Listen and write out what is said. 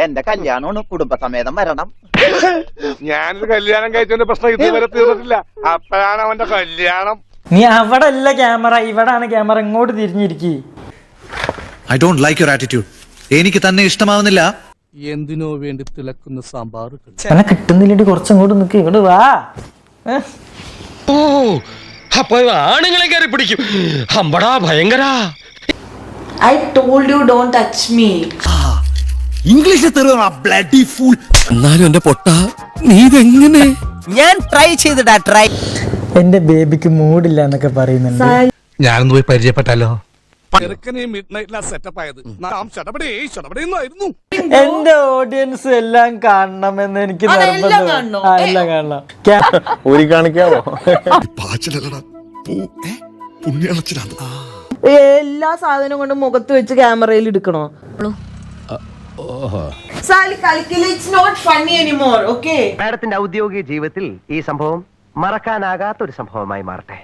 എന്റെ കല്യാണമാണ്, കുടുംബസമേതം വരണം. ഞാനൊരു കല്യാണം കഴിച്ചതിന്റെ പ്രശ്നം ഇതുവരെ തീർന്നിട്ടില്ല. അപ്പോഴാണ് അവന്റെ കല്യാണം. നീ അവിടെ അല്ല ക്യാമറ, ഇവിടാണ് ക്യാമറ, ഇങ്ങോട്ട് തിരിഞ്ഞിരിക്കി. I don't like your attitude. എനിക്ക് തന്നെ ഇഷ്ടമാവുന്നില്ല. എന്തിനോ വേണ്ടി തിളക്കുന്ന സാമ്പാർ എന്നെ കിട്ടുന്നില്ലെങ്കിൽ കുറച്ചങ്ങോട്ട് നിൽക്ക്, ഇവിടെ വാ. ഓ അപ്പൊ ആണുങ്ങളെ കയറി പിടിക്കും. അമ്പടാ ഭയങ്കര. I told you don't touch me. ഇംഗ്ലീഷിൽ തെറിയോ ബ്ലഡി ഫൂൾ. എന്നാലും എന്റെ പൊട്ട നീ ഇതെങ്ങനെ? ഞാൻ ട്രൈ ചെയ്തിടാ ട്രൈ. എന്റെ ബേബിക്ക് മൂഡില്ല എന്നൊക്കെ പറയുന്നുണ്ട്. ഞാനൊന്ന് പോയി പരിചയപ്പെട്ടാലോ? സെറ്റപ്പ് ആയത് ആയിരുന്നു. എന്റെ ഓഡിയൻസ് എല്ലാം കാണണമെന്ന് എനിക്ക് നിർബന്ധം. എല്ലാം കാണണം. ഊരി കാണിക്കാവോ? എല്ലാ സാധനവും കൊണ്ട് മുഖത്ത് വെച്ച് ക്യാമറയിൽ എടുക്കണോ? സാലി കളിക്കില്ല. It's not funny anymore, okay? മാഡത്തിന്റെ ഔദ്യോഗിക ജീവിതത്തിൽ ഈ സംഭവം മറക്കാനാകാത്ത ഒരു സംഭവമായി മാറട്ടെ.